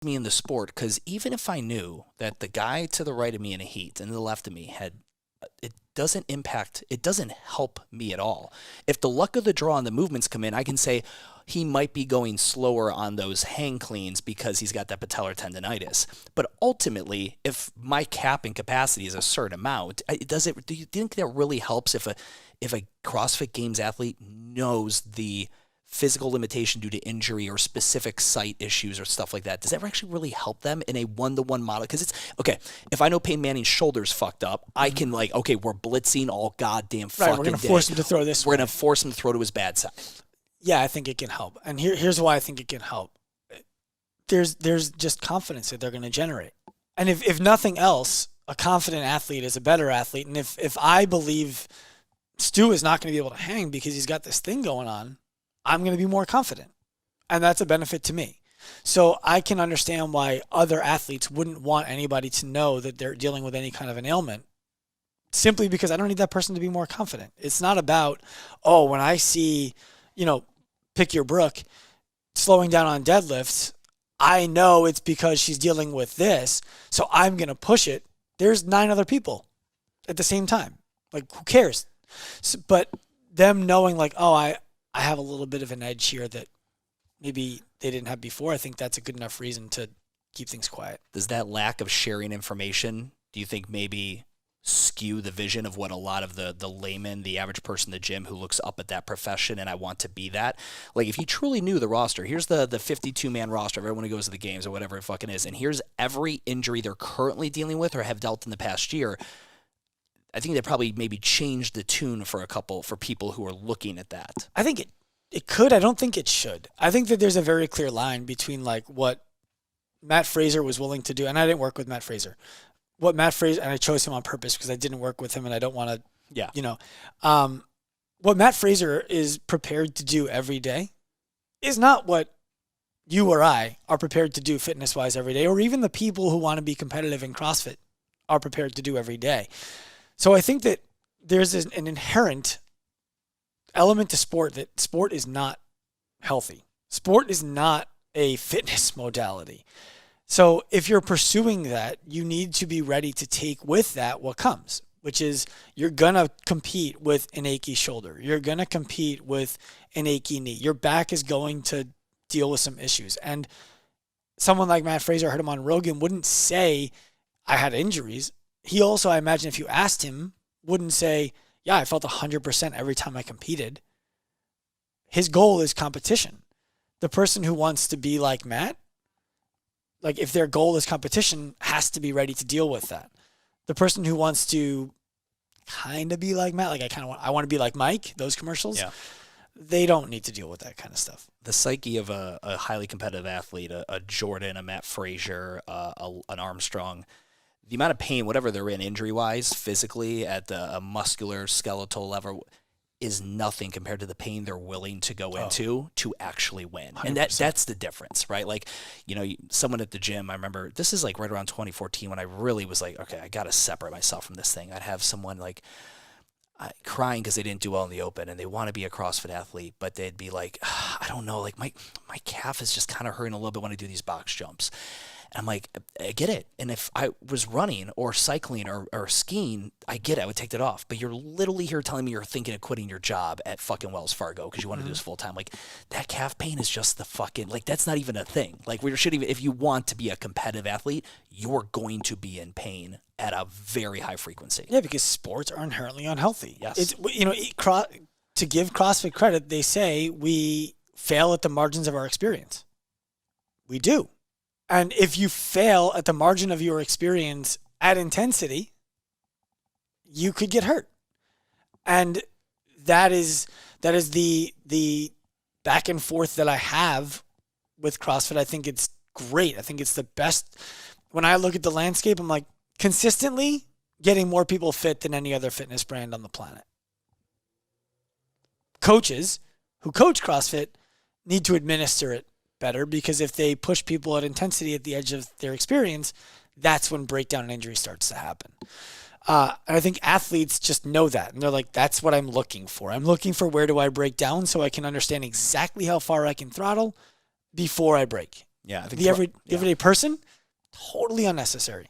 me in the sport because even if I knew that the guy to the right of me in a heat and to the left of me had it doesn't help me at all. If the luck of the draw and the movements come in, I can say he might be going slower on those hang cleans because he's got that patellar tendonitis. But ultimately, if my capping capacity is a certain amount, do you think that really helps if a CrossFit Games athlete knows the physical limitation due to injury or specific site issues or stuff like that? Does that actually really help them in a one-to-one model? Because it's, okay, if I know Peyton Manning's shoulder's fucked up, I can okay, we're blitzing all goddamn fucking day. We're going to force him to throw this We're going to force him to throw to his bad side. Yeah, I think it can help. And here's why I think it can help. There's just confidence that they're going to generate. And if nothing else, a confident athlete is a better athlete. And if I believe Stu is not going to be able to hang because he's got this thing going on, I'm going to be more confident. And that's a benefit to me. So I can understand why other athletes wouldn't want anybody to know that they're dealing with any kind of an ailment, simply because I don't need that person to be more confident. It's not about, when I see, pick your Brooke slowing down on deadlifts, I know it's because she's dealing with this, so I'm going to push it. There's 9 other people at the same time. Like, who cares? So, but them knowing I have a little bit of an edge here that maybe they didn't have before, I think that's a good enough reason to keep things quiet. Does that lack of sharing information, do you think maybe skew the vision of what a lot of the layman, the average person in the gym who looks up at that profession and I want to be that? Like, if he truly knew the roster, here's the 52-man roster of everyone who goes to the games or whatever it fucking is, and here's every injury they're currently dealing with or have dealt in the past year, I think they probably maybe changed the tune for people who are looking at that. I think it could. I don't think it should. I think that there's a very clear line between what Matt Fraser was willing to do, and I didn't work with Matt Fraser. What Matt Fraser, and I chose him on purpose because I didn't work with him and I don't want to, what Matt Fraser is prepared to do every day is not what you or I are prepared to do fitness-wise every day, or even the people who want to be competitive in CrossFit are prepared to do every day. So I think that there's an inherent element to sport that sport is not healthy. Sport is not a fitness modality. So if you're pursuing that, you need to be ready to take with that what comes, which is you're going to compete with an achy shoulder. You're going to compete with an achy knee. Your back is going to deal with some issues. And someone like Matt Fraser, I heard him on Rogan, wouldn't say, I had injuries. He also, I imagine if you asked him, wouldn't say, yeah, I felt 100% every time I competed. His goal is competition. The person who wants to be like Matt, if their goal is competition, has to be ready to deal with that. The person who wants to kind of be like Matt, I want to be like Mike, those commercials, they don't need to deal with that kind of stuff. The psyche of a highly competitive athlete, a Jordan, a Matt Fraser, an Armstrong, the amount of pain, whatever they're in injury-wise, physically, at a muscular, skeletal level, is nothing compared to the pain they're willing to go into to actually win. 100%. And that's the difference, right? Someone at the gym, I remember, this is right around 2014 when I really was like, okay, I got to separate myself from this thing. I'd have someone crying because they didn't do well in the open and they want to be a CrossFit athlete, but they'd be like, I don't know, my calf is just kind of hurting a little bit when I do these box jumps. And I'm like, I get it. And if I was running or cycling or skiing, I get it. I would take that off. But you're literally here telling me you're thinking of quitting your job at fucking Wells Fargo because you want to do this full time. That calf pain is just the fucking, that's not even a thing. We shouldn't even, if you want to be a competitive athlete, you're going to be in pain at a very high frequency. Yeah, because sports are inherently unhealthy. Yes. It's, to give CrossFit credit, they say we fail at the margins of our experience. We do. And if you fail at the margin of your experience at intensity, you could get hurt. And that is the back and forth that I have with CrossFit. I think it's great. I think it's the best. When I look at the landscape, I'm like, consistently getting more people fit than any other fitness brand on the planet. Coaches who coach CrossFit need to administer it better, because if they push people at intensity at the edge of their experience, that's when breakdown and injury starts to happen. And I think athletes just know that. And they're like, that's what I'm looking for. I'm looking for where do I break down so I can understand exactly how far I can throttle before I break. Yeah, I think The everyday person, totally unnecessary.